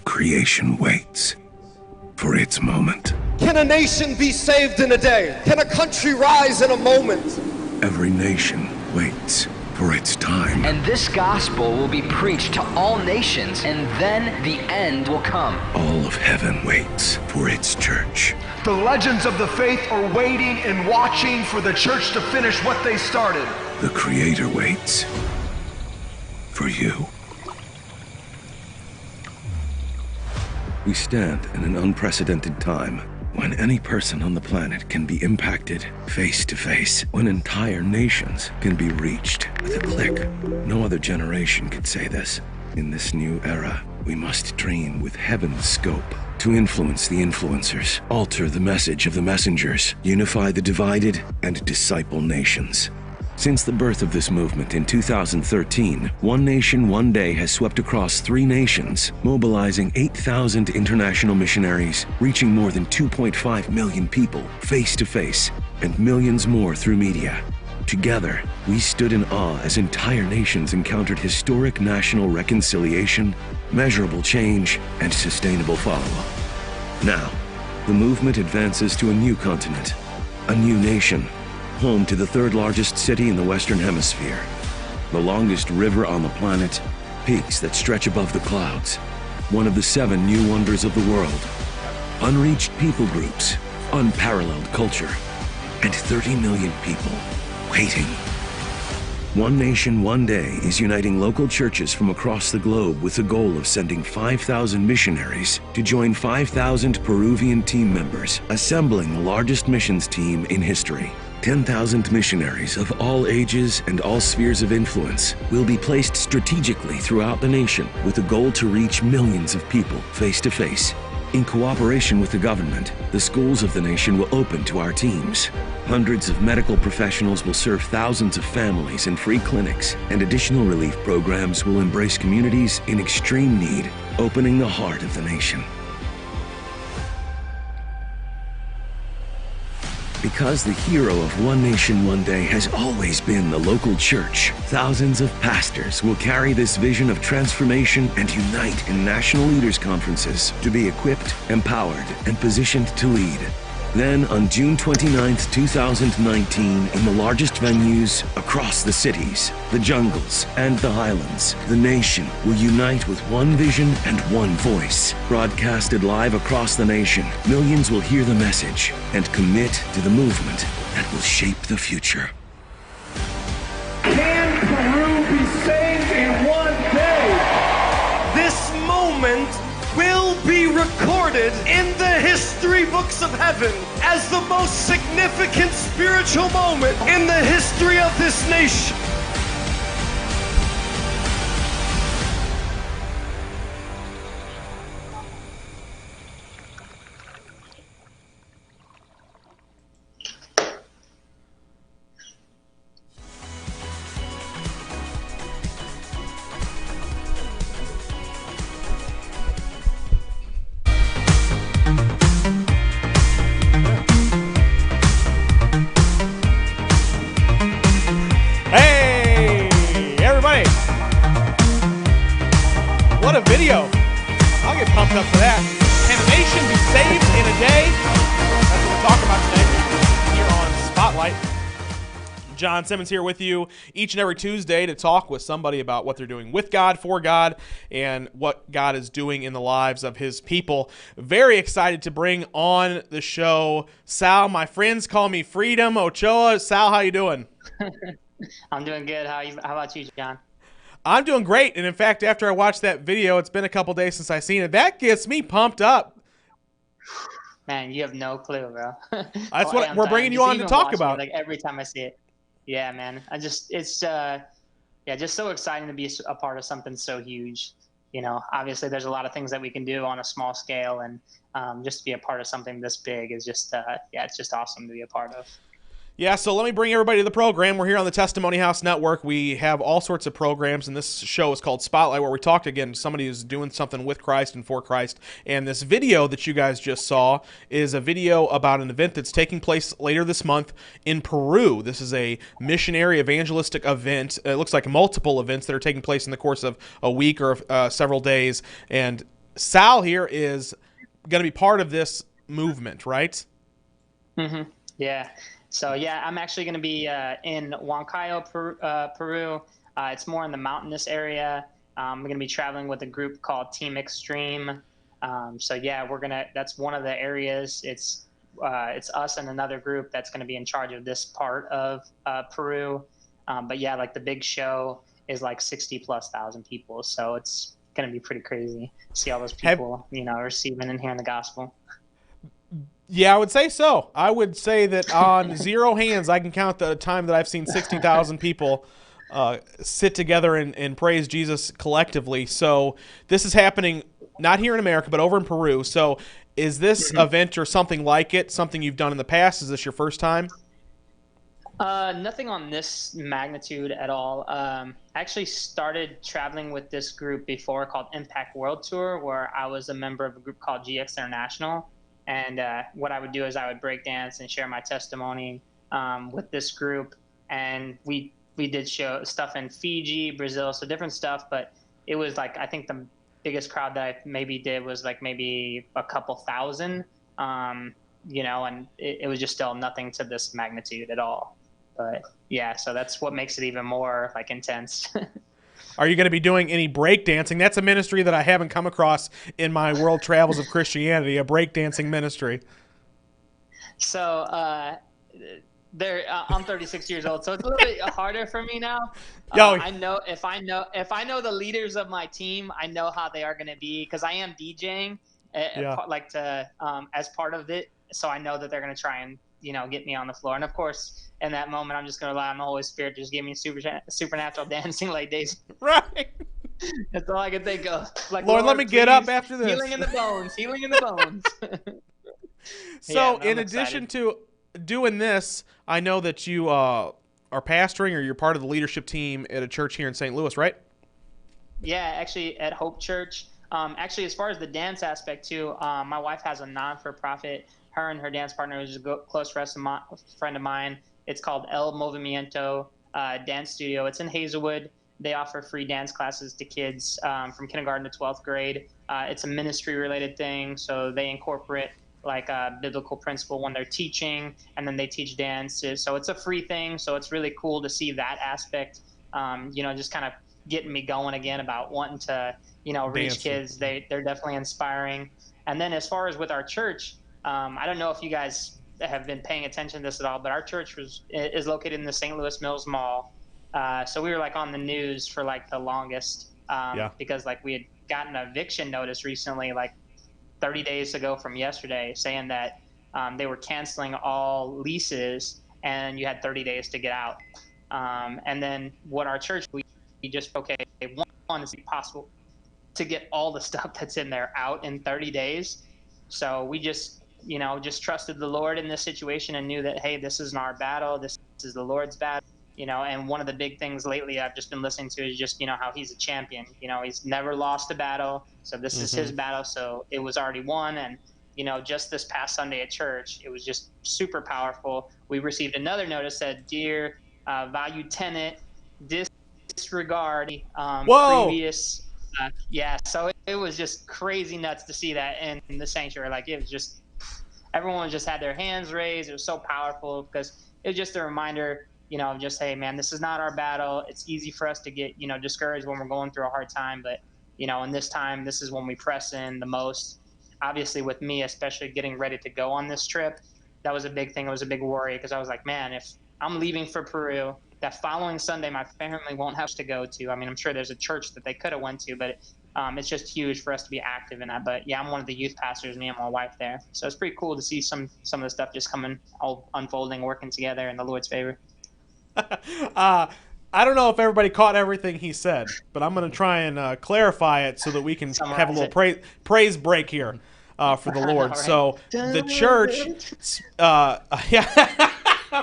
of creation waits for its moment. Can a nation be saved in a day? Can a country rise in a moment? Every nation waits for its time. And this gospel will be preached to all nations, and then the end will come. All of heaven waits for its church. The legends of the faith are waiting and watching for the church to finish what they started. The Creator waits for you. We stand in an unprecedented time when any person on the planet can be impacted face to face, when entire nations can be reached with a click. No other generation could say this. In this new era, we must dream with heaven's scope to influence the influencers, alter the message of the messengers, unify the divided, and disciple nations. Since the birth of this movement in 2013, One Nation, One Day has swept across 3 nations, mobilizing 8,000 international missionaries, reaching more than 2.5 million people face to face, and millions more through media. Together, we stood in awe as entire nations encountered historic national reconciliation, measurable change, and sustainable follow-up. Now, the movement advances to a new continent, a new nation, home to the 3rd largest city in the Western Hemisphere, the longest river on the planet, peaks that stretch above the clouds, one of the 7 new wonders of the world, unreached people groups, unparalleled culture, and 30 million people waiting. One Nation, One Day is uniting local churches from across the globe with the goal of sending 5,000 missionaries to join 5,000 Peruvian team members, assembling the largest missions team in history. 10,000 missionaries of all ages and all spheres of influence will be placed strategically throughout the nation with the goal to reach millions of people face to face. In cooperation with the government, the schools of the nation will open to our teams. Hundreds of medical professionals will serve thousands of families in free clinics, and additional relief programs will embrace communities in extreme need, opening the heart of the nation. Because the hero of One Nation, One Day has always been the local church, thousands of pastors will carry this vision of transformation and unite in national leaders conferences to be equipped, empowered, and positioned to lead. Then, on June 29, 2019, in the largest venues across the cities, the jungles, and the highlands, the nation will unite with one vision and one voice. Broadcasted live across the nation, millions will hear the message and commit to the movement that will shape the future. Can Peru be saved in one day? This moment will be recorded in the history books of heaven as the most significant spiritual moment in the history of this nation. What a video. I'll get pumped up for that. Can a nation be saved in a day? That's what we're talking about today here on Spotlight. John Simmons here with you each and every Tuesday to talk with somebody about what they're doing with God, for God, and what God is doing in the lives of his people. Very excited to bring on the show Sal. My friends call me Freedom Ochoa. Sal, how you doing? I'm doing good. How about you, John? I'm doing great, and in fact, after I watched that video, it's been a couple days since I've seen it. That gets me pumped up. Man, you have no clue, bro. That's what we're bringing you on to talk about. Like every time I see it. Yeah, man. It's just so exciting to be a part of something so huge. You know, obviously there's a lot of things that we can do on a small scale, and just to be a part of something this big is just, it's just awesome to be a part of. Yeah, so let me bring everybody to the program. We're here on the Testimony House Network. We have all sorts of programs, and this show is called Spotlight, where we talk again to somebody who's doing something with Christ and for Christ. And this video that you guys just saw is a video about an event that's taking place later this month in Peru. This is a missionary evangelistic event. It looks like multiple events that are taking place in the course of a week or several days, and Sal here is going to be part of this movement, right? Mm-hmm. Yeah. So yeah, I'm actually going to be in Huancayo, Peru. It's more in the mountainous area. I'm going to be traveling with a group called Team Extreme. So yeah, that's one of the areas. It's us and another group that's going to be in charge of this part of Peru. But yeah, like the big show is like 60,000+ people. So it's going to be pretty crazy. See all those people, receiving and hearing the gospel. Yeah, I would say so. I would say that on 0 hands, I can count the time that I've seen 60,000 people sit together and praise Jesus collectively. So this is happening not here in America, but over in Peru. So is this event or something like it something you've done in the past? Is this your first time? Nothing on this magnitude at all. I actually started traveling with this group before called Impact World Tour, where I was a member of a group called GX International. And what I would do is I would break dance and share my testimony with this group. And we did show stuff in Fiji, Brazil, so different stuff. But it was like, I think the biggest crowd that I maybe did was like maybe a couple thousand, and it was just still nothing to this magnitude at all. But yeah, so that's what makes it even more like intense. Are you going to be doing any breakdancing? That's a ministry that I haven't come across in my world travels of Christianity, a breakdancing ministry. So I'm 36 years old, so it's a little bit harder for me now. I know if I know the leaders of my team, I know how they are going to be, because I am DJing, as part of it. So I know that they're going to try and get me on the floor. And of course, in that moment, I'm just going to rely on the Holy Spirit to just give me supernatural dancing like Daisy. Right. That's all I can think of. Like, Lord, let me get up after this. Healing in the bones. So, in addition to doing this, I know that you are pastoring, or you're part of the leadership team at a church here in St. Louis, right? Yeah, actually at Hope Church. Actually, as far as the dance aspect too, my wife has a non-for-profit. Her and her dance partner is a close friend of mine. It's called El Movimiento Dance Studio. It's in Hazelwood. They offer free dance classes to kids from kindergarten to 12th grade. It's a ministry-related thing, so they incorporate like a biblical principle when they're teaching, and then they teach dances. So it's a free thing. So it's really cool to see that aspect. Just kind of getting me going again about wanting to, reach kids. They're definitely inspiring. And then as far as with our church, I don't know if you guys have been paying attention to this at all, but our church is located in the St. Louis Mills Mall. So we were like on the news for like the longest, because like we had gotten an eviction notice recently, like 30 days ago from yesterday, saying that they were canceling all leases and you had 30 days to get out. And then what our church, we just, one, is it possible to get all the stuff that's in there out in 30 days? So we just trusted the Lord in this situation and knew that, hey, this isn't our battle. This is the Lord's battle. And one of the big things lately I've just been listening to is just, how he's a champion. He's never lost a battle. So this is his battle. So it was already won. And, just this past Sunday at church, it was just super powerful. We received another notice that, dear valued tenant, disregard previous. So it was just crazy nuts to see that in the sanctuary. Like, it was just, everyone just had their hands raised. It was so powerful, because it was just a reminder, of just, hey, man, this is not our battle. It's easy for us to get, discouraged when we're going through a hard time. But, in this time, this is when we press in the most. Obviously, with me, especially getting ready to go on this trip, that was a big thing. It was a big worry, because I was like, man, if I'm leaving for Peru, that following Sunday, my family won't have to go to. I mean, I'm sure there's a church that they could have went to, but it's just huge for us to be active in that. But yeah, I'm one of the youth pastors, me and my wife there. So it's pretty cool to see some of the stuff just coming, all unfolding, working together in the Lord's favor. I don't know if everybody caught everything he said, but I'm going to try and clarify it so that we can have a little praise break here for the Lord. Right. So the church,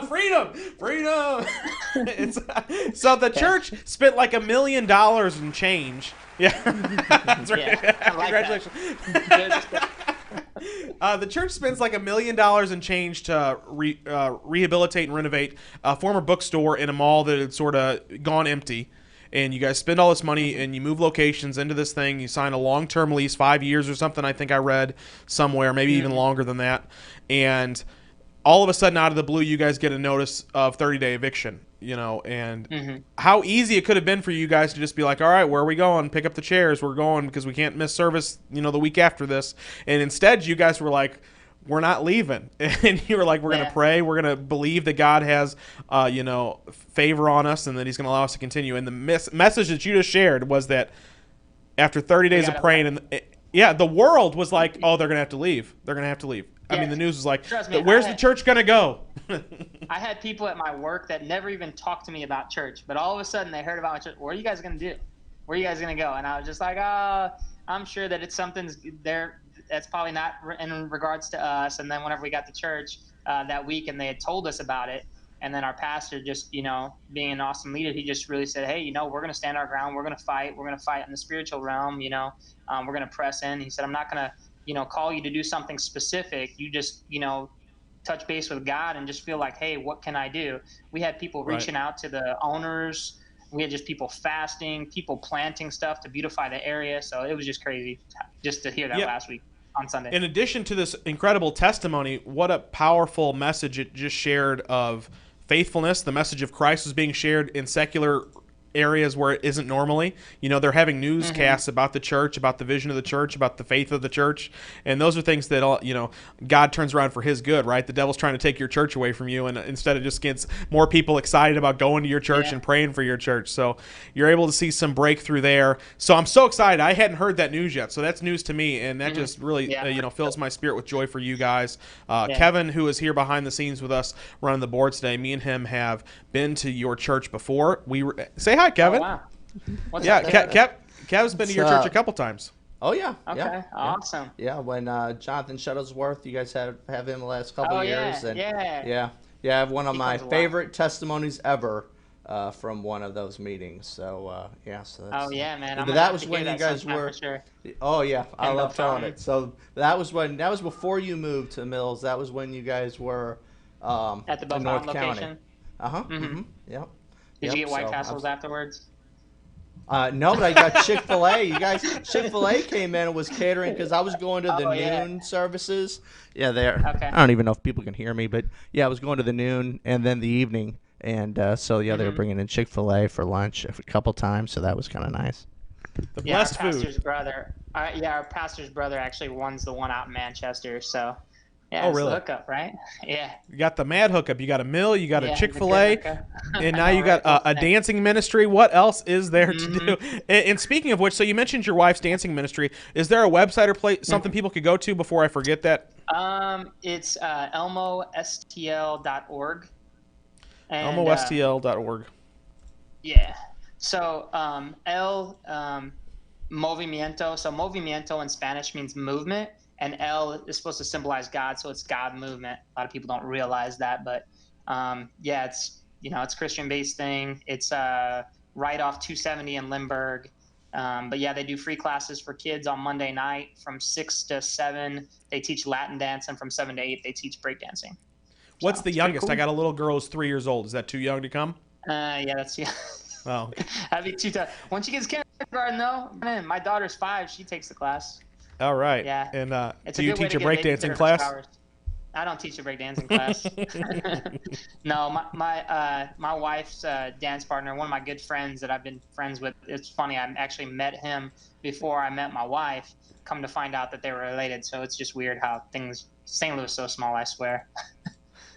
freedom. So the church spent like $1 million in change. Yeah, that's right. Congratulations. The church spends like $1 million in change to rehabilitate and renovate a former bookstore in a mall that had sort of gone empty. and you guys spend all this money and you move locations into this thing. You sign a long-term lease, 5 years or something. I think I read somewhere, maybe even longer than that. And all of a sudden, out of the blue, you guys get a notice of 30-day eviction. And how easy it could have been for you guys to just be like, all right, where are we going? Pick up the chairs. We're going because we can't miss service, the week after this. And instead, you guys were like, we're not leaving. And you were like, we're going to pray. We're going to believe that God has, favor on us and that he's going to allow us to continue. And the message that you just shared was that after 30 days of praying, the world was like, oh, they're going to have to leave. They're going to have to leave. I mean, the news was like, where's the church going to go? I had people at my work that never even talked to me about church, but all of a sudden they heard about my church. What are you guys going to do? Where are you guys going to go? And I was just like, I'm sure that it's something's there that's probably not in regards to us. And then whenever we got to church that week and they had told us about it, and then our pastor just, being an awesome leader, he just really said, hey, we're going to stand our ground. We're going to fight. We're going to fight in the spiritual realm. We're going to press in. He said, I'm not going to, call you to do something specific. You just, touch base with God and just feel like, hey, what can I do? We had people reaching out to the owners. We had just people fasting, people planting stuff to beautify the area. So it was just crazy just to hear that last week on Sunday. In addition to this incredible testimony, what a powerful message it just shared of faithfulness. The message of Christ was being shared in secular areas where it isn't normally. They're having newscasts about the church, about the vision of the church, about the faith of the church, and those are things that all God turns around for his good, right? The devil's trying to take your church away from you, and instead it just gets more people excited about going to your church and praying for your church. So you're able to see some breakthrough there. So I'm so excited. I hadn't heard that news yet, so that's news to me, and that just really fills my spirit with joy for you guys. Kevin, who is here behind the scenes with us running the board today, me and him have been to your church before. Say hi, Kevin. Oh, wow. What's yeah, up, Kev's been to your church a couple times. Oh yeah. Okay. Awesome. Yeah, when Jonathan Shuttlesworth, you guys have him the last couple of years, and I have one of my favorite testimonies ever from one of those meetings. So so that's, man. That was when you guys were. Sure. Oh yeah, I love telling it. So that was before you moved to Mills. That was when you guys were at the North location. County. Yep. Did you get White Castles afterwards? No, but I got Chick-fil-A. You guys, Chick-fil-A came in and was catering because I was going to the noon services. Yeah, there. Okay. I don't even know if people can hear me, but I was going to the noon and then the evening, and they were bringing in Chick-fil-A for lunch a couple times, so that was kind of nice. The blessed our food. Pastor's brother. Our pastor's brother actually runs the one out in Manchester, so. Yeah, oh, really? The hookup, right? Yeah. You got the mad hookup. You got a mill. You got a Chick-fil-A. And now you got a dancing ministry. What else is there to do? And speaking of which, so you mentioned your wife's dancing ministry. Is there a website or something people could go to before I forget that? It's elmostl.org. elmostl.org. Yeah. So movimiento. So movimiento in Spanish means movement. And L is supposed to symbolize God, so it's God movement. A lot of people don't realize that, but it's it's a Christian-based thing. It's right off 270 in Limburg. But they do free classes for kids on Monday night from 6 to 7. They teach Latin dance, and from 7 to 8 they teach breakdancing. What's the youngest? Cool. I got a little girl who's 3 years old. Is that too young to come? That's Oh. That'd be too tough. Once she gets kindergarten, though, man, my daughter's 5. She takes the class. All right. Yeah. And do you teach a breakdancing class? I don't teach a breakdancing class. No, my wife's dance partner, one of my good friends that I've been friends with. It's funny. I actually met him before I met my wife. Come to find out that they were related. So it's just weird how St. Louis is so small, I swear.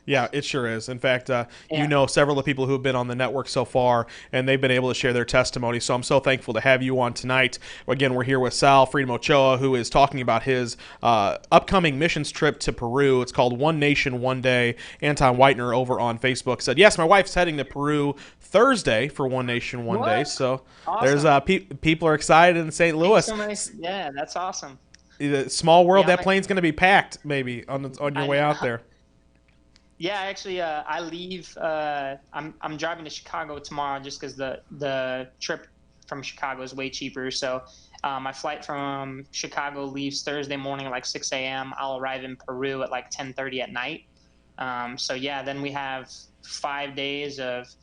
Yeah, it sure is. In fact, you know several of the people who have been on the network so far, and they've been able to share their testimony. So I'm so thankful to have you on tonight. Again, we're here with Sal Freedom Ochoa, who is talking about his upcoming missions trip to Peru. It's called One Nation, One Day. Anton Whitener over on Facebook said, yes, my wife's heading to Peru Thursday for One Nation, One Day. So awesome. There's people are excited in St. Louis. Yeah, that's awesome. Small world. That plane's going to be packed maybe on your way out there. Yeah, actually, I leave. I'm driving to Chicago tomorrow just because the trip from Chicago is way cheaper. So my flight from Chicago leaves Thursday morning at like 6 a.m. I'll arrive in Peru at like 10:30 at night. Then we have 5 days of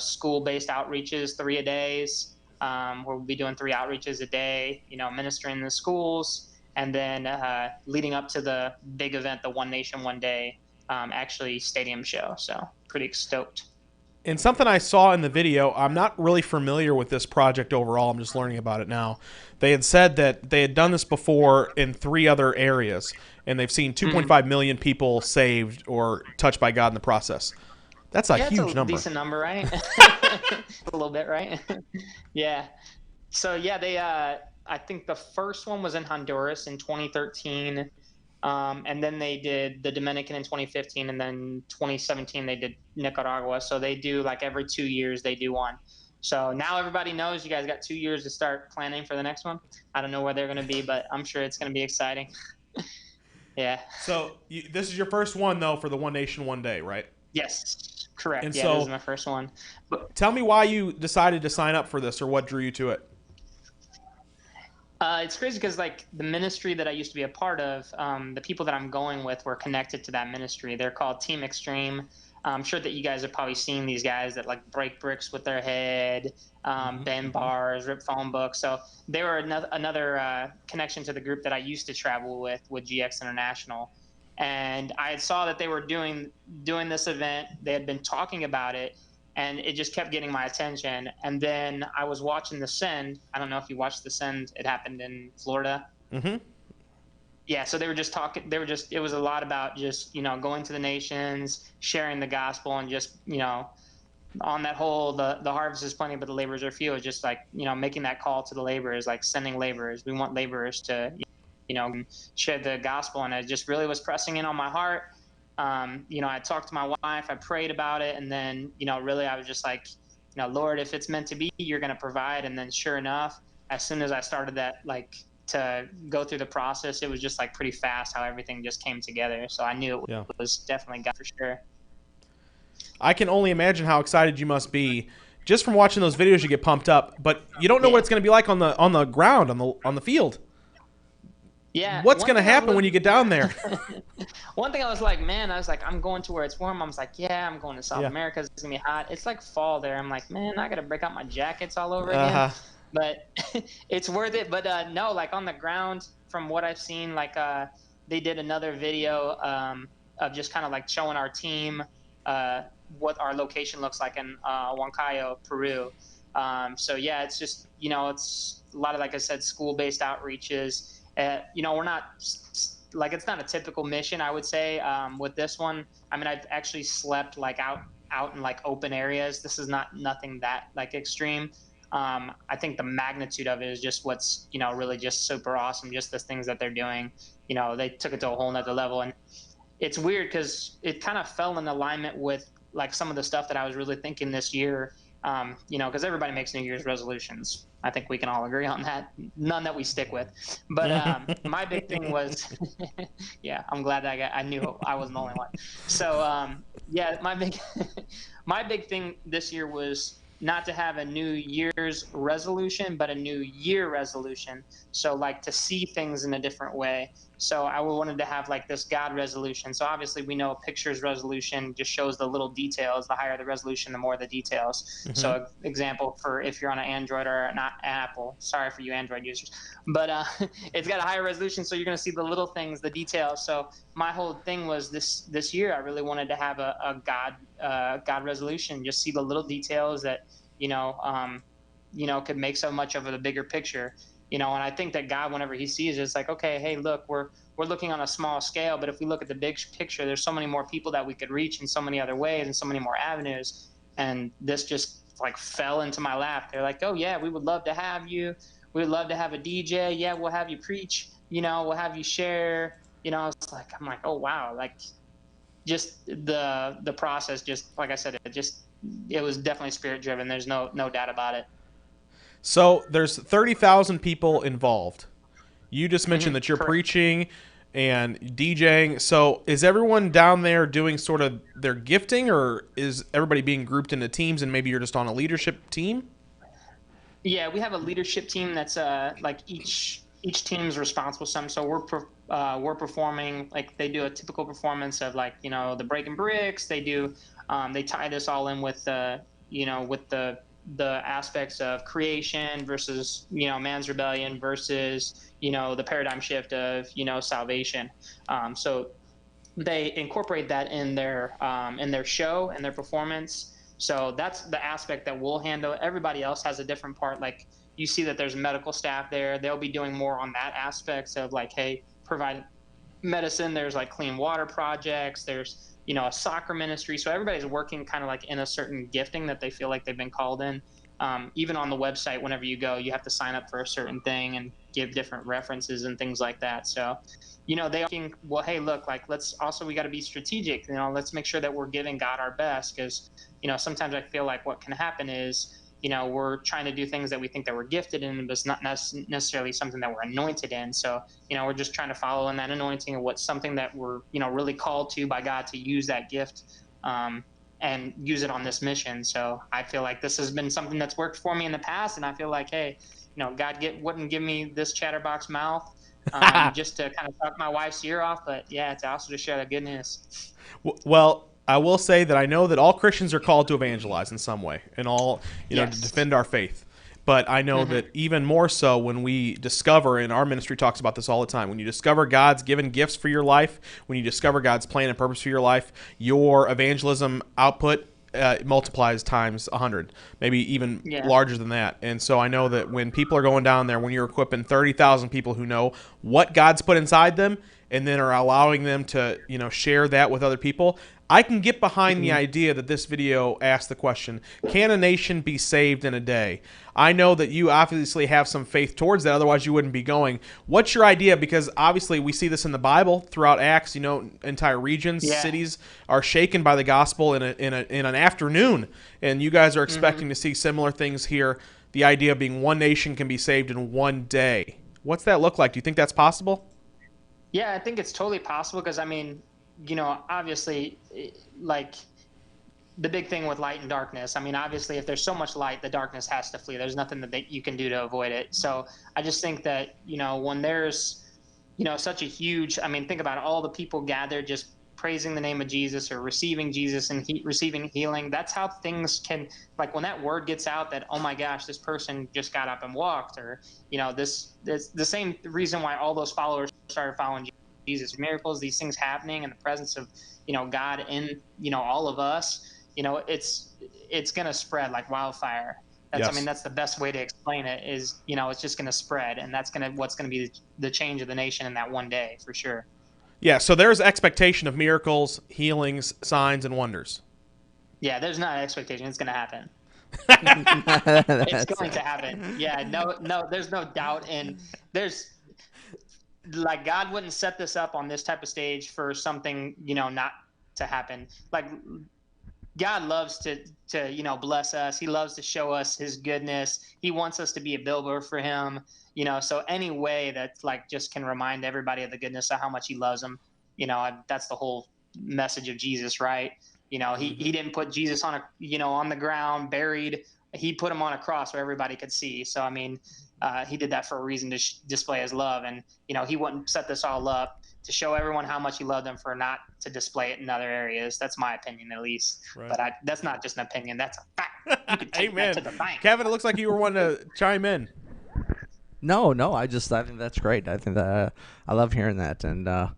school-based outreaches, 3 a days. where we'll be doing 3 outreaches a day, ministering in the schools, and then leading up to the big event, the One Nation, One Day, actually stadium show. So pretty stoked. And something I saw in the video, I'm not really familiar with this project overall. I'm just learning about it now. They had said that they had done this before in 3 other areas, and they've seen 2.5 million people saved or touched by God in the process. That's a huge number. Decent number, right? A little bit, right? Yeah. So yeah, they I think the first one was in Honduras in 2013. And then they did the Dominican in 2015, and then 2017 they did Nicaragua. So they do like every 2 years they do one. So now everybody knows you guys got 2 years to start planning for the next one. I don't know where they're going to be, but I'm sure it's going to be exciting. Yeah. So this is your first one though for the One Nation, One Day, right? Yes, correct. And yeah, so, this is my first one. But tell me why you decided to sign up for this, or what drew you to it. It's crazy because like the ministry that I used to be a part of, the people that I'm going with were connected to that ministry. They're called Team Extreme. I'm sure that you guys have probably seen these guys that like break bricks with their head, bend bars, rip phone books. So they were another connection to the group that I used to travel with GX International. And I saw that they were doing this event. They had been talking about it, and it just kept getting my attention. And then I was watching The Send. I don't know if you watched The Send. It happened in Florida. Mm-hmm. Yeah, so they were just talking. It was a lot about just, going to the nations, sharing the gospel, and just, on that whole, the harvest is plenty, but the laborers are few. It's just like, making that call to the laborers, like sending laborers. We want laborers to, share the gospel. And it just really was pressing in on my heart. I talked to my wife, I prayed about it, and then, really I was just like, Lord, if it's meant to be, you're going to provide. And then sure enough, as soon as I started that, like, to go through the process, it was just like pretty fast how everything just came together. So I knew it was definitely God for sure. I can only imagine how excited you must be just from watching those videos. You get pumped up, but you don't know what it's going to be like on the ground, on the field. Yeah. What's going to happen when you get down there? One thing I was like, I'm going to where it's warm. I was like, yeah, I'm going to South America. It's going to be hot. It's like fall there. I'm like, man, I got to break out my jackets all over again. But it's worth it. But no, like on the ground, from what I've seen, like they did another video of just kind of like showing our team what our location looks like in Huancayo, Peru. So yeah, it's just, it's a lot of, like I said, school-based outreaches. We're not like, it's not a typical mission, I would say, with this one. I mean, I've actually slept like out in like open areas. This is nothing that like extreme. I think the magnitude of it is just what's, really just super awesome. Just the things that they're doing, they took it to a whole nother level. And it's weird because it kind of fell in alignment with like some of the stuff that I was really thinking this year. Because everybody makes New Year's resolutions. I think we can all agree on that. None that we stick with. But my big thing was, yeah, I'm glad that I knew I wasn't the only one. So yeah, my big thing this year was not to have a New Year's resolution, but a New Year resolution. So like to see things in a different way. So I wanted to have like this God resolution. So obviously we know a picture's resolution just shows the little details. The higher the resolution, the more the details. Mm-hmm. So example for if you're on an Android or not Apple, sorry for you Android users, but it's got a higher resolution. So you're going to see the little things, the details. So my whole thing was this year, I really wanted to have a God resolution, just see the little details that, could make so much of the bigger picture. And I think that God, whenever he sees it, it's like, okay, hey, look, we're looking on a small scale, but if we look at the big picture, there's so many more people that we could reach in so many other ways and so many more avenues. And this just like fell into my lap. They're like, oh yeah, we would love to have you. We would love to have a DJ. Yeah, we'll have you preach, we'll have you share, it's like, I'm like, oh wow. Like just the process, just like I said, it was definitely spirit driven. There's no doubt about it. So there's 30,000 people involved. You just mentioned that you're Correct. Preaching and DJing. So is everyone down there doing sort of their gifting, or is everybody being grouped into teams and maybe you're just on a leadership team? Yeah, we have a leadership team that's like each team's responsible for something. So we're performing, like they do a typical performance of like, the breaking bricks. They do they tie this all in with with the the aspects of creation versus, man's rebellion versus, the paradigm shift of, salvation. So they incorporate that in their show and their performance. So that's the aspect that we'll handle. Everybody else has a different part. Like, you see that there's medical staff there. They'll be doing more on that aspect of like, hey, provide medicine. There's like clean water projects. There's, a soccer ministry. So everybody's working kind of like in a certain gifting that they feel like they've been called in. Even on the website, whenever you go, you have to sign up for a certain thing and give different references and things like that. So, they think, well, hey, look, like, we got to be strategic. Let's make sure that we're giving God our best, because, sometimes I feel like what can happen is, we're trying to do things that we think that we're gifted in, but it's not necessarily something that we're anointed in. So, we're just trying to follow in that anointing of what's something that we're, really called to by God to use that gift and use it on this mission. So I feel like this has been something that's worked for me in the past. And I feel like, hey, God wouldn't give me this chatterbox mouth just to kind of talk my wife's ear off. But yeah, it's also to share the good news. Well, I will say that I know that all Christians are called to evangelize in some way and all, yes. to defend our faith. But I know that even more so when we discover, and our ministry talks about this all the time, when you discover God's given gifts for your life, when you discover God's plan and purpose for your life, your evangelism output multiplies times 100, maybe even larger than that. And so I know that when people are going down there, when you're equipping 30,000 people who know what God's put inside them and then are allowing them to, share that with other people, I can get behind the idea that this video asks the question, can a nation be saved in a day? I know that you obviously have some faith towards that, otherwise you wouldn't be going. What's your idea? Because obviously we see this in the Bible throughout Acts, entire regions, cities are shaken by the gospel in an afternoon, and you guys are expecting to see similar things here. The idea of being one nation can be saved in one day. What's that look like? Do you think that's possible? Yeah, I think it's totally possible because, obviously, like the big thing with light and darkness, obviously, if there's so much light, the darkness has to flee. There's nothing that you can do to avoid it. So I just think that, when there's, such a huge, think about it, all the people gathered just praising the name of Jesus or receiving Jesus and receiving healing. That's how things can, like when that word gets out that, oh my gosh, this person just got up and walked, or, this the same reason why all those followers started following Jesus. Miracles, these things happening in the presence of, God in, all of us, it's going to spread like wildfire. That's the best way to explain it is, it's just going to spread, and that's what's going to be the change of the nation in that one day for sure. Yeah. So there's expectation of miracles, healings, signs, and wonders. Yeah. There's not an expectation. It's going to happen. It's going to happen. Yeah. No, there's no doubt. And like God wouldn't set this up on this type of stage for something, not to happen. Like God loves to bless us. He loves to show us his goodness. He wants us to be a billboard for him, so any way that like just can remind everybody of the goodness of how much he loves them. That's the whole message of Jesus, right? He didn't put Jesus on on the ground buried. He put him on a cross where everybody could see. So, he did that for a reason to display his love. And, he wouldn't set this all up to show everyone how much he loved them for not to display it in other areas. That's my opinion, at least. Right. But that's not just an opinion. That's a fact. You can take that to the bank. Kevin, it looks like you were wanting to chime in. No, I think that's great. I think that I love hearing that. And that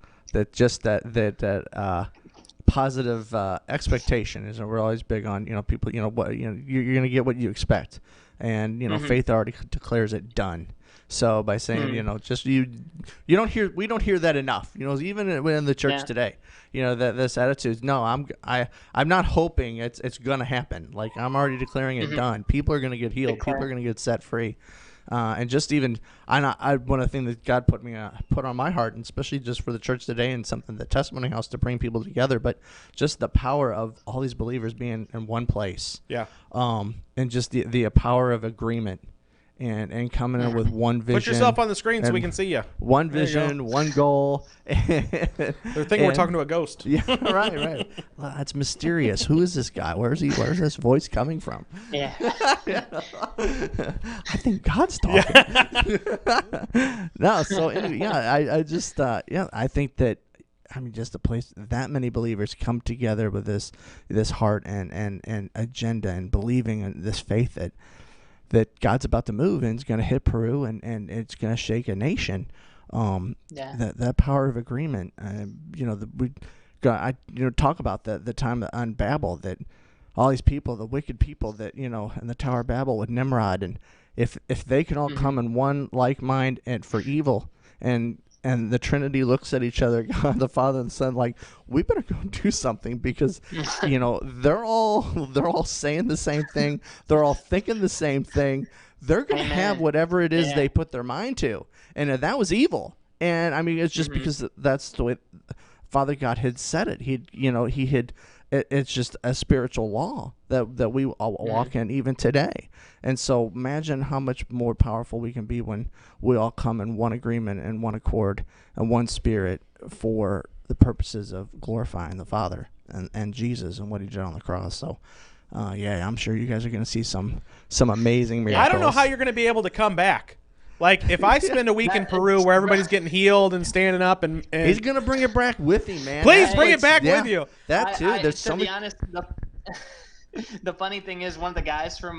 positive expectation is we're always big on, people, what, you're going to get what you expect. And, faith already declares it done. So by saying, we don't hear that enough, even within the church today, that this attitude, no, I'm not hoping it's going to happen. Like I'm already declaring it done. People are going to get healed. People are going to get set free. And just even, one of the things that God put on my heart, and especially just for the church today and something, the Testimony House, to bring people together, but just the power of all these believers being in one place. Yeah. And just the power of agreement and coming in with one vision. Put yourself on the screen so we can see you. One vision, one goal. They're thinking we're talking to a ghost. Yeah, right. Well, that's mysterious. Who is this guy? Where's this voice coming from? Yeah. I think God's talking. Yeah. No, so anyway, I just I think that just a place that many believers come together with this heart and agenda and believing in this faith that God's about to move and it's going to hit Peru and it's going to shake a nation. That power of agreement. I talk about the time on Babel, that all these people, the wicked people that in the Tower of Babel with Nimrod, and if they can all come in one like mind and for evil, and the Trinity looks at each other, God the Father and Son, like, we better go do something, because they're all saying the same thing, they're all thinking the same thing, they're gonna have whatever it is they put their mind to, and that was evil. And I mean, it's just because that's the way Father God had said it. He had. It's just a spiritual law that we all walk in even today. And so imagine how much more powerful we can be when we all come in one agreement and one accord and one spirit for the purposes of glorifying the Father and Jesus and what he did on the cross. So, I'm sure you guys are going to see some amazing miracles. I don't know how you're going to be able to come back. Like, if I spend a week in Peru where everybody's getting healed and standing up, and he's gonna bring it back with him, man. Please bring it back with you. That too. To be honest, the funny thing is, one of the guys from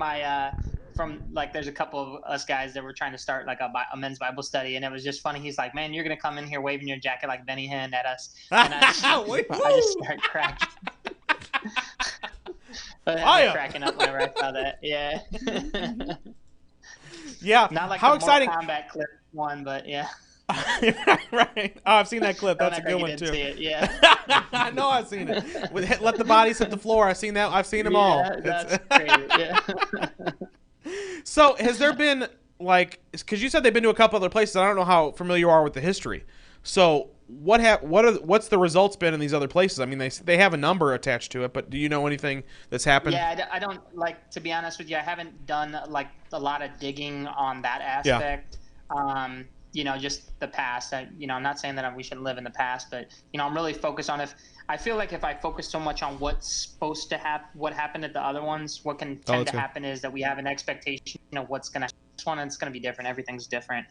there's a couple of us guys that were trying to start like a men's Bible study, and it was just funny. He's like, "Man, you're gonna come in here waving your jacket like Benny Hinn at us," and I just started cracking. Cracking up whenever I saw that. Yeah. Yeah, not like how the exciting! Mortal Kombat clip one, but yeah. Right. Oh, I've seen that clip. That's a good one too. Yeah. I know I've seen it. Let the bodies hit the floor. I've seen that. I've seen them all. That's crazy. Yeah. So, has there been because you said they've been to a couple other places. I don't know how familiar you are with the history. So, what's the results been in these other places? I mean, they have a number attached to it, but do you know anything that's happened? Yeah, I don't to be honest with you. I haven't done a lot of digging on that aspect. Yeah. Just the past. I'm not saying that we should live in the past, but I'm really focused on I feel like if I focus so much on what's supposed to happen, what happened at the other ones, what can tend to happen is that we have an expectation of what's going to happen. This one, it's going to be different. Everything's different.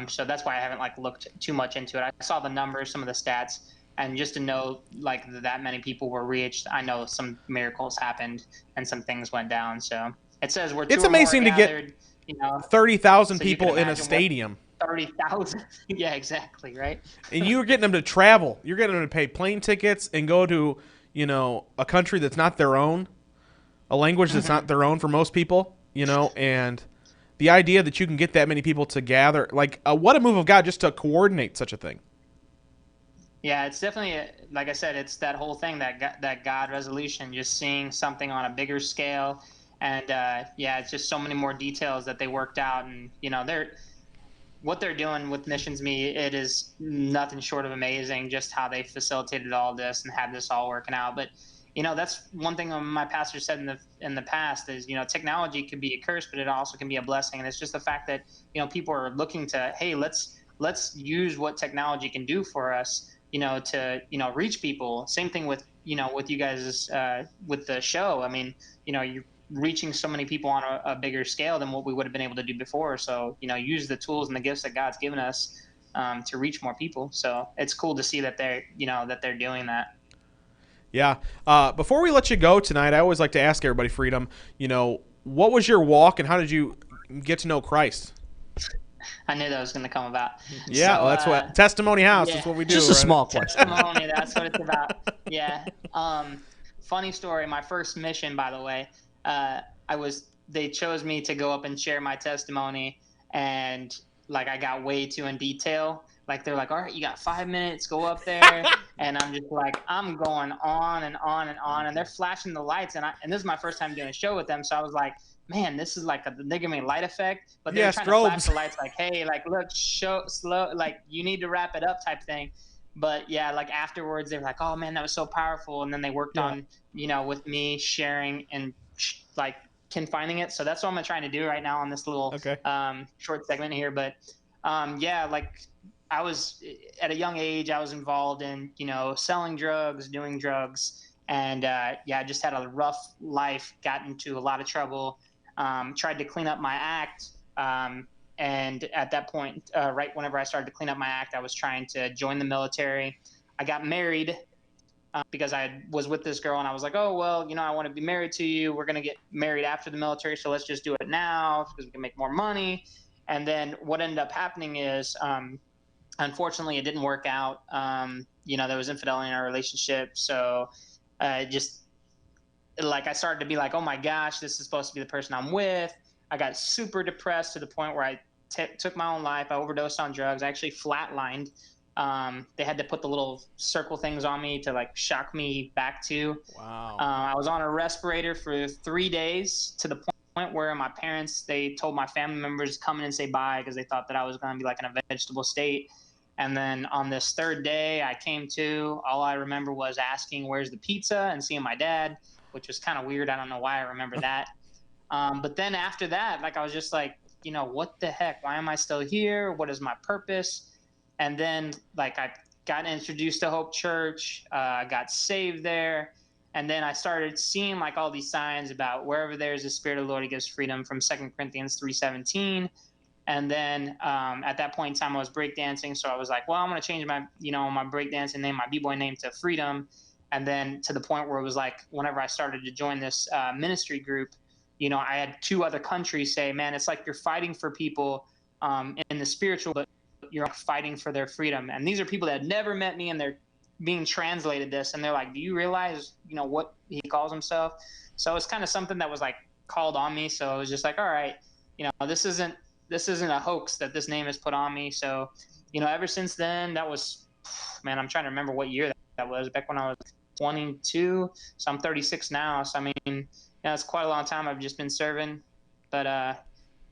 So that's why I haven't looked too much into it. I saw the numbers, some of the stats, and just to know that many people were reached, I know some miracles happened and some things went down. So it says it's amazing to get 30,000 people in a stadium. 30,000. Yeah, exactly. Right. And you were getting them to travel. You're getting them to pay plane tickets and go to a country that's not their own, a language that's not their own for most people. And the idea that you can get that many people to gather, what a move of God just to coordinate such a thing. Yeah, it's definitely, like I said, it's that whole thing, that God resolution, just seeing something on a bigger scale. And, it's just so many more details that they worked out. And, what they're doing with Missions Me, it is nothing short of amazing, just how they facilitated all this and had this all working out. But, that's one thing my pastor said in the past is, technology could be a curse, but it also can be a blessing. And it's just the fact that, people are looking to, hey, let's use what technology can do for us, to, reach people. Same thing with, with you guys, with the show. I mean, you're reaching so many people on a bigger scale than what we would have been able to do before. So, use the tools and the gifts that God's given us, to reach more people. So it's cool to see that they're doing that. Yeah. Before we let you go tonight, I always like to ask everybody, Freedom, what was your walk and how did you get to know Christ? I knew that was going to come about. Yeah, well, that's what Testimony House is what we do. Just a small question. Testimony, that's what it's about. Yeah. Funny story. My first mission, by the way, they chose me to go up and share my testimony, and I got way too in detail. They're like, all right, you got 5 minutes, go up there. And I'm just I'm going on and on and on. And they're flashing the lights. And this is my first time doing a show with them. So I was like, man, this is they're giving me a light effect. But they're trying to flash the lights hey, look, show slow, you need to wrap it up type thing. But yeah, afterwards, they were like, oh man, that was so powerful. And then they worked on, with me sharing and confining it. So that's what I'm trying to do right now on this little short segment here. But I was at a young age, I was involved in, selling drugs, doing drugs. And I just had a rough life, got into a lot of trouble, tried to clean up my act. And at that point, right whenever I started to clean up my act, I was trying to join the military. I got married because I was with this girl and I was like, oh, well, I want to be married to you. We're going to get married after the military. So let's just do it now because we can make more money. And then what ended up happening is, unfortunately, it didn't work out. There was infidelity in our relationship. So just like I started to be like, oh my gosh, this is supposed to be the person I'm with. I got super depressed to the point where I took my own life. I overdosed on drugs. I actually flatlined. They had to put the little circle things on me to like shock me back to. Wow. I was on a respirator for 3 days to the point where my parents, they told my family members to come in and say bye because they thought that I was going to be like in a vegetable state. And then on this third day I came to, all I remember was asking, where's the pizza, and seeing my dad, which was kind of weird. I don't know why I remember that. But then after that, like, I was just like, what the heck? Why am I still here? What is my purpose? And then, like, I got introduced to Hope Church. I got saved there. And then I started seeing, like, all these signs about wherever there's a Spirit of the Lord, He gives freedom, from 2 Corinthians 3:17. And then at that point in time, I was breakdancing. So I was like, well, I'm going to change my, my breakdancing name, my B-boy name, to Freedom. And then to the point where it was like, whenever I started to join this ministry group, I had 2 other countries say, man, it's like you're fighting for people in the spiritual, but you're fighting for their freedom. And these are people that had never met me, and they're being translated this. And they're like, do you realize, what he calls himself? So it's kind of something that was like called on me. So it was just like, all right, this isn't a hoax that this name is put on me. So, ever since then, that was, man, I'm trying to remember what year that was, back when I was 22. So I'm 36 now. So, I mean, it's quite a long time I've just been serving. But,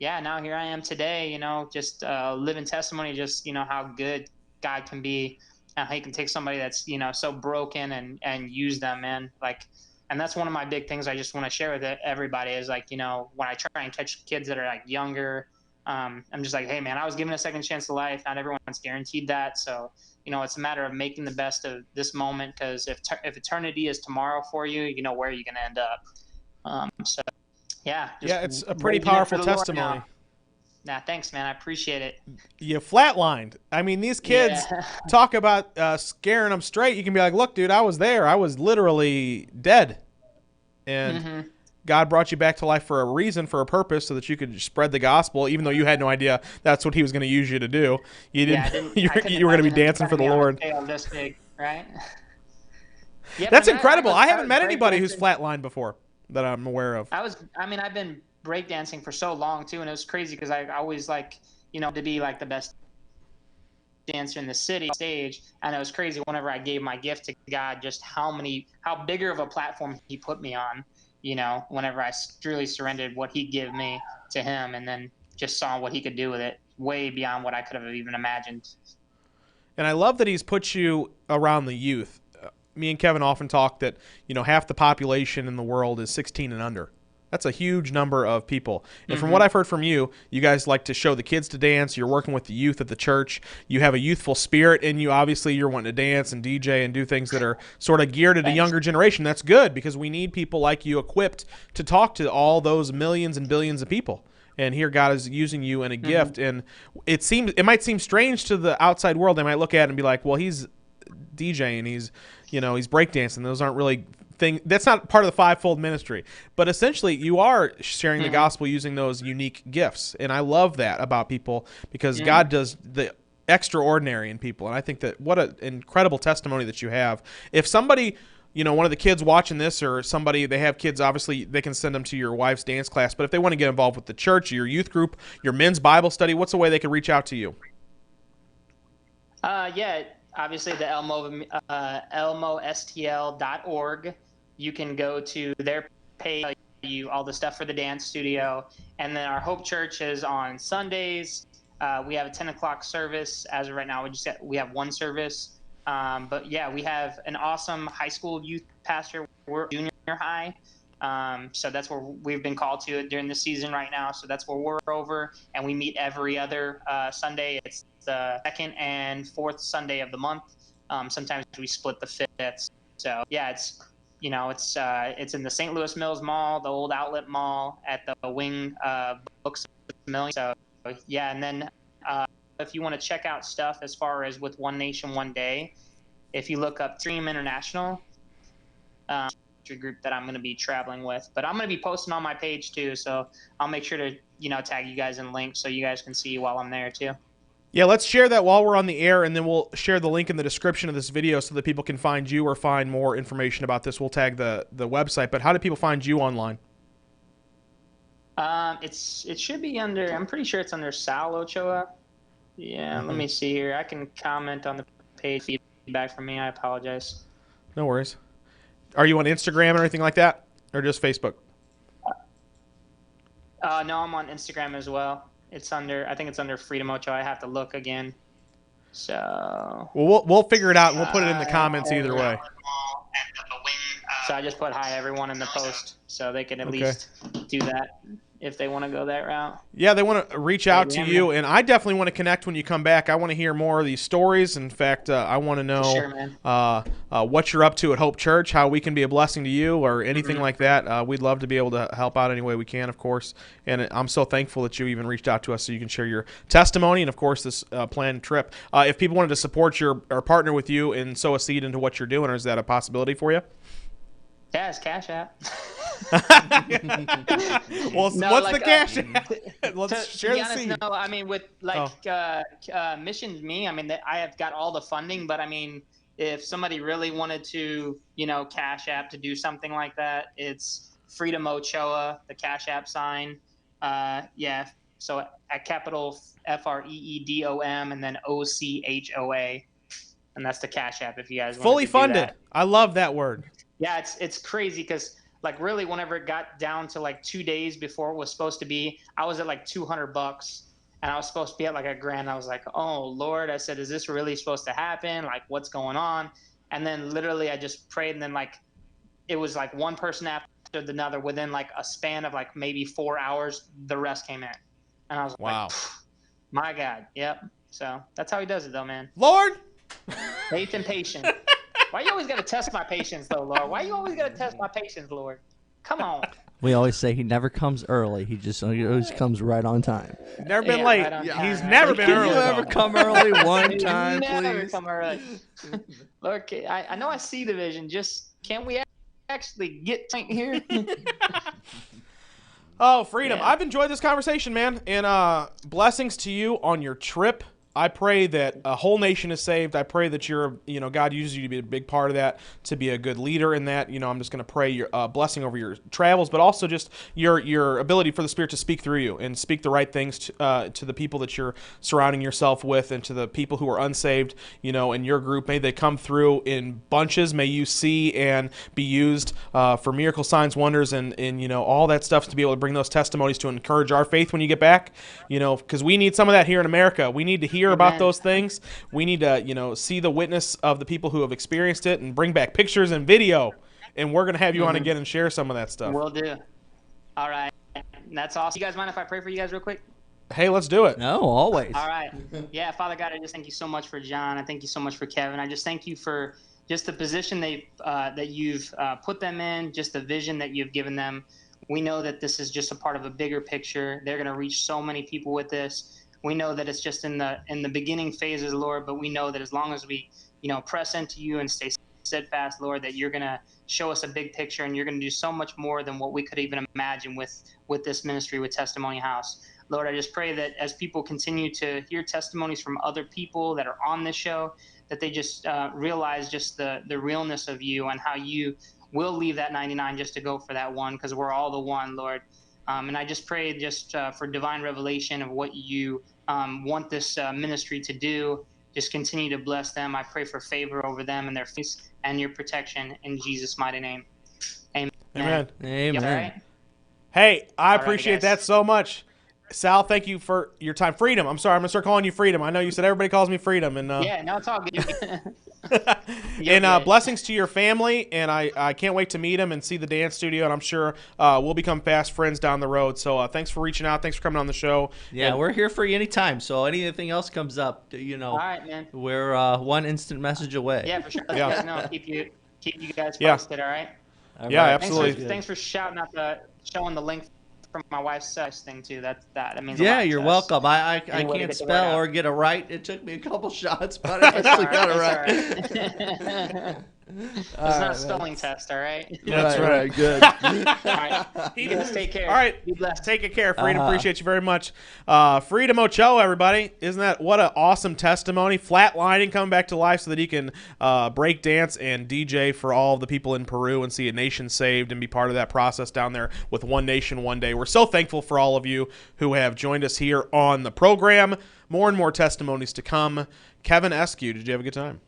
now here I am today, just living testimony, just, how good God can be, and how He can take somebody that's, so broken and use them, man. Like, and that's one of my big things I just want to share with everybody is, like, when I try and catch kids that are like younger, I'm just like, hey, man, I was given a second chance to life. Not everyone's guaranteed that. So, it's a matter of making the best of this moment, because if eternity is tomorrow for you, where are you going to end up? It's a pretty powerful testimony. Nah, thanks, man. I appreciate it. You flatlined. I mean, these kids talk about scaring them straight. You can be like, look, dude, I was there. I was literally dead. And God brought you back to life for a reason, for a purpose, so that you could spread the gospel, even though you had no idea that's what He was going to use you to do. You didn't. You were going to be dancing for the Lord. This big, right? That's incredible. I haven't met anybody who's flatlined before that I'm aware of. I've been breakdancing for so long too, and it was crazy because I always like, to be like the best dancer in the city stage, and it was crazy whenever I gave my gift to God, just how bigger of a platform He put me on, whenever I truly surrendered what He'd give me to Him, and then just saw what He could do with it way beyond what I could have even imagined. And I love that He's put you around the youth. Me and Kevin often talk that, half the population in the world is 16 and under. That's a huge number of people. And from what I've heard from you, you guys like to show the kids to dance. You're working with the youth at the church. You have a youthful spirit in you. Obviously, you're wanting to dance and DJ and do things that are sort of geared at a younger generation. That's good, because we need people like you equipped to talk to all those millions and billions of people. And here God is using you in a gift. And it might seem strange to the outside world. They might look at it and be like, well, he's DJing, he's breakdancing. Those aren't really thing. That's not part of the fivefold ministry. But essentially, you are sharing the gospel using those unique gifts, and I love that about people, because God does the extraordinary in people. And I think that what an incredible testimony that you have. If somebody, one of the kids watching this, or somebody, they have kids, obviously they can send them to your wife's dance class. But if they want to get involved with the church, your youth group, your men's Bible study, what's the way they can reach out to you? Obviously, the elmostl.org. You can go to their page, all the stuff for the dance studio. And then our Hope Church is on Sundays. We have a 10 o'clock service. As of right now, we have one service. But we have an awesome high school youth pastor. We're junior high. So that's where we've been called to during the season right now. So that's where we're over, and we meet every other Sunday. It's the second and fourth Sunday of the month. Sometimes we split the fifth. So it's in the St. Louis Mills Mall, the old outlet mall, at the Wing Books Million. So and then if you want to check out stuff as far as with One Nation, One Day, if you look up Dream International, group that I'm going to be traveling with. But I'm going to be posting on my page too, so I'll make sure to tag you guys in links so you guys can see while I'm there too. Yeah, let's share that while we're on the air, and then we'll share the link in the description of this video so that people can find you or find more information about this. We'll tag the website. But how do people find you online? It should be under. I'm pretty sure it's under Sal Ochoa. Yeah, Let me see here. I can comment on the page. Feedback from me. I apologize. No worries. Are you on Instagram or anything like that, or just Facebook? No, I'm on Instagram as well. I think it's under Freedom Ochoa. I have to look again. So. Well, we'll figure it out, and we'll put it in the comments either way. So I just put hi everyone in the post, so they can at least do that if they want to go that route. Yeah, they want to reach out to you, and I definitely want to connect when you come back. I want to hear more of these stories. In fact, I want to know what you're up to at Hope Church, how we can be a blessing to you, or anything like that. We'd love to be able to help out any way we can, of course. And I'm so thankful that you even reached out to us so you can share your testimony and, of course, this planned trip. If people wanted to support or partner with you and sow a seed into what you're doing, is that a possibility for you? Yeah, it's Cash App. Well, what's the Cash App? Let's share the seed. No, I mean, with Mission Me, I mean, I have got all the funding, but I mean, if somebody really wanted to, Cash App to do something like that, it's Freedom Ochoa, the Cash App sign. So at capital FREEDOM and then OCHOA, and that's the Cash App if you guys want fully funded. I love that word. Yeah, it's crazy because really whenever it got down to 2 days before it was supposed to be, I was at $200 and I was supposed to be at $1,000. I was like, oh Lord, I said, is this really supposed to happen? What's going on? And then literally I just prayed, and then it was one person after another within a span of maybe 4 hours, the rest came in. And I was wow. My God. Yep. So that's how he does it though, man. Lord. Faith and patience. Why you always got to test my patience, though, Lord? Why you always got to test my patience, Lord? Come on. We always say he never comes early. He just always comes right on time. Never been late. Right he's never been early. Can you ever come early one time, please? Never come early. Lord, I know I see the vision. Just can't we actually get here? Oh, Freedom. Yeah. I've enjoyed this conversation, man. And blessings to you on your trip. I pray that a whole nation is saved. I pray that God uses you to be a big part of that, to be a good leader in that. I'm just going to pray your blessing over your travels, but also just your ability for the Spirit to speak through you and speak the right things to the people that you're surrounding yourself with, and to the people who are unsaved, in your group. May they come through in bunches. May you see and be used for miracle signs, wonders, and all that stuff, to be able to bring those testimonies to encourage our faith when you get back, because we need some of that here in America. We need to hear about those things. We need to, see the witness of the people who have experienced it and bring back pictures and video. And we're going to have you on again and share some of that stuff. Will do. All right. That's awesome. You guys mind if I pray for you guys real quick? Hey, let's do it. No, always. All right. Yeah, Father God, I just thank you so much for John. I thank you so much for Kevin. I just thank you for just the position that you've put them in, just the vision that you've given them. We know that this is just a part of a bigger picture. They're going to reach so many people with this. We know that it's just in the beginning phases, Lord, but we know that as long as we, press into you and stay steadfast, Lord, that you're going to show us a big picture, and you're going to do so much more than what we could even imagine with this ministry, with Testimony House. Lord, I just pray that as people continue to hear testimonies from other people that are on this show, that they just realize just the realness of you, and how you will leave that 99 just to go for that one, because we're all the one, Lord. And I just pray just for divine revelation of what you want this ministry to do. Just continue to bless them. I pray for favor over them and their face, and your protection in Jesus' mighty name. Amen. Amen. Amen. Right? Hey, I appreciate that so much. Sal, thank you for your time. Freedom. I'm sorry, I'm going to start calling you Freedom. I know you said everybody calls me Freedom. And yeah, no, it's all good. And blessings to your family, and I can't wait to meet him and see the dance studio, and I'm sure we'll become fast friends down the road. So thanks for reaching out. Thanks for coming on the show. Yeah, and we're here for you anytime. So anything else comes up, all right, man. We're one instant message away. Yeah, for sure. Let you guys know. Keep you guys posted, all right? Yeah, absolutely. Thanks for shouting out showing the link for my wife's thing too. That means yeah, a lot you're to welcome. I can't spell or get it right. It took me a couple shots, but I actually got it right. It's not a spelling test, all right? That's right. Good. All right. You guys take care. All right. Be blessed. Take care, Freedom. Appreciate you very much. Freedom Ochoa, everybody. Isn't that what an awesome testimony? Flatlining, coming back to life so that he can break dance and DJ for all of the people in Peru and see a nation saved and be part of that process down there with One Nation One Day. We're so thankful for all of you who have joined us here on the program. More and more testimonies to come. Kevin Eskew, did you have a good time?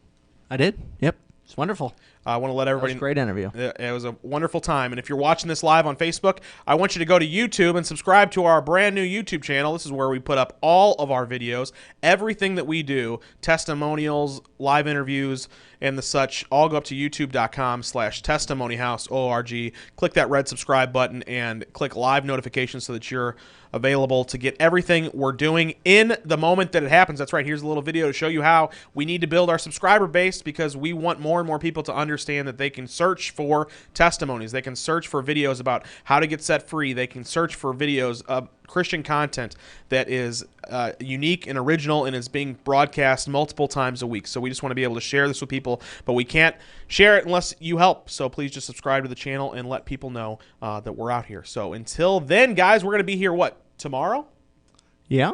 I did. Yep. It's wonderful. I want to let everybody. That was a great interview. It was a wonderful time. And if you're watching this live on Facebook, I want you to go to YouTube and subscribe to our brand new YouTube channel. This is where we put up all of our videos, everything that we do, testimonials, live interviews, and the such. All go up to youtube.com/testimonyhouse.org. Click that red subscribe button and click live notifications so that you're available to get everything we're doing in the moment that it happens. That's right. Here's a little video to show you how we need to build our subscriber base because we want more and more people to understand that they can search for testimonies. They can search for videos about how to get set free. They can search for videos of Christian content that is unique and original and is being broadcast multiple times a week. So we just want to be able to share this with people, but we can't share it unless you help. So please just subscribe to the channel and let people know that we're out here. So until then, guys, we're going to be here, tomorrow? Yeah,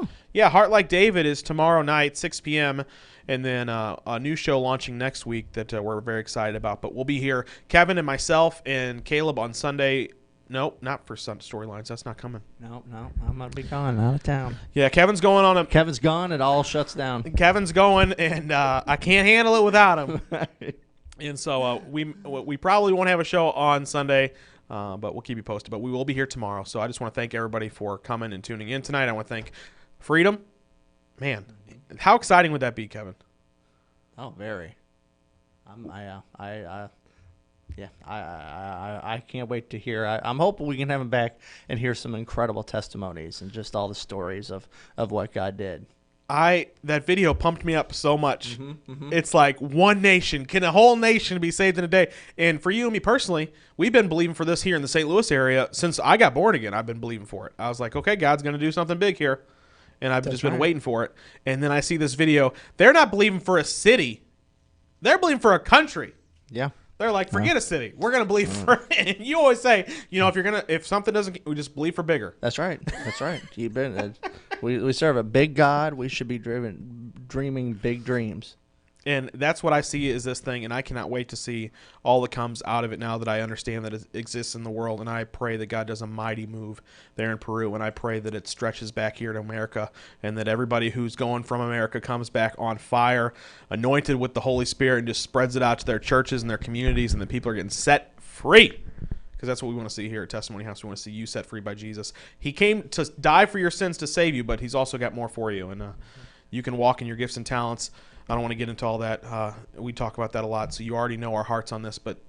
Heart Like David is tomorrow night, 6 p.m., and then a new show launching next week that we're very excited about. But we'll be here, Kevin and myself and Caleb on Sunday. Nope, not for Storylines. That's not coming. No, I'm going to be gone out of town. Yeah, Kevin's going on Kevin's gone, it all shuts down. Kevin's going, and I can't handle it without him. And so we probably won't have a show on Sunday, but we'll keep you posted. But we will be here tomorrow. So I just want to thank everybody for coming and tuning in tonight. I want to thank Freedom. Man, how exciting would that be, Kevin? Oh, very. I can't wait to hear. I'm hoping we can have him back and hear some incredible testimonies and just all the stories of what God did. That video pumped me up so much. It's like one nation. Can a whole nation be saved in a day? And for you and me personally, we've been believing for this here in the St. Louis area since I got born again. I've been believing for it. I was like, okay, God's going to do something big here. And I've just been waiting for it. And then I see this video. They're not believing for a city. They're believing for a country. Yeah. They're like, forget a city. We're going to believe for it. And you always say, if something doesn't, we just believe for bigger. That's right. We serve a big God. We should be dreaming big dreams. And that's what I see is this thing, and I cannot wait to see all that comes out of it now that I understand that it exists in the world. And I pray that God does a mighty move there in Peru, and I pray that it stretches back here to America, and that everybody who's going from America comes back on fire, anointed with the Holy Spirit, and just spreads it out to their churches and their communities, and the people are getting set free. Because that's what we want to see here at Testimony House. We want to see you set free by Jesus. He came to die for your sins to save you, but he's also got more for you. And you can walk in your gifts and talents. I don't want to get into all that. We talk about that a lot, so you already know our hearts on this. But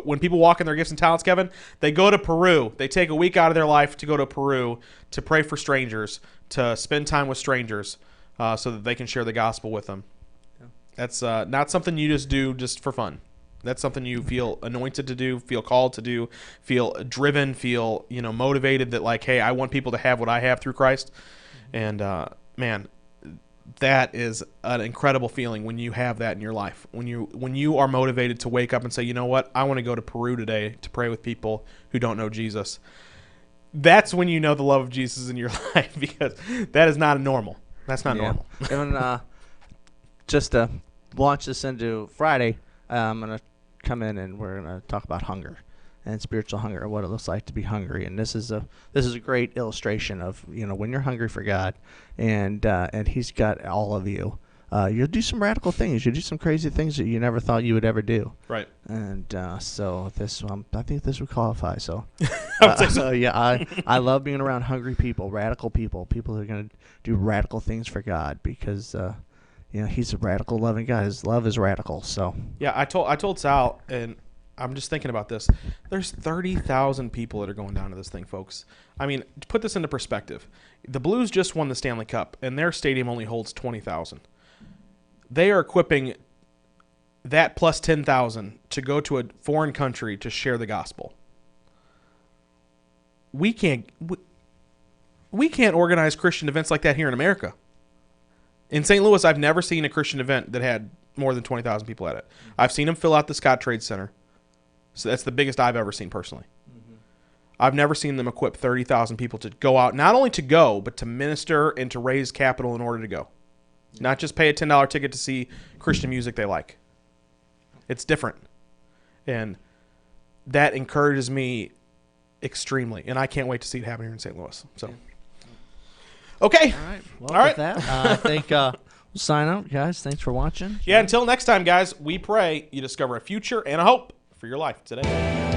when people walk in their gifts and talents, Kevin, they go to Peru. They take a week out of their life to go to Peru to pray for strangers, to spend time with strangers, so that they can share the gospel with them. Yeah. That's not something you just do just for fun. That's something you feel anointed to do, feel called to do, feel driven, feel motivated that like, hey, I want people to have what I have through Christ. And man, that is an incredible feeling when you have that in your life. When you are motivated to wake up and say, you know what, I want to go to Peru today to pray with people who don't know Jesus. That's when you know the love of Jesus is in your life, because that is not normal. That's not normal. And just to launch this into Friday, I'm going to come in and we're going to talk about hunger and spiritual hunger, what it looks like to be hungry. And this is a great illustration of, when you're hungry for God and he's got all of you, you'll do some radical things. You'll do some crazy things that you never thought you would ever do. Right. And so this, I think this would qualify. So, yeah, I love being around hungry people, radical people who are going to do radical things for God, because he's a radical, loving guy. His love is radical. So yeah, I told Sal, and I'm just thinking about this. There's 30,000 people that are going down to this thing, folks. I mean, to put this into perspective, the Blues just won the Stanley Cup, and their stadium only holds 20,000. They are equipping that plus 10,000 to go to a foreign country to share the gospel. we can't organize Christian events like that here in America. In St. Louis, I've never seen a Christian event that had more than 20,000 people at it. I've seen them fill out the Scott Trade Center. So that's the biggest I've ever seen personally. I've never seen them equip 30,000 people to go out, not only to go, but to minister and to raise capital in order to go. Not just pay a $10 ticket to see Christian music they like. It's different. And that encourages me extremely. And I can't wait to see it happen here in St. Louis. So, okay. All right. Well, with that, I think we'll sign out, guys. Thanks for watching. Yeah, until next time, guys, we pray you discover a future and a hope for your life today.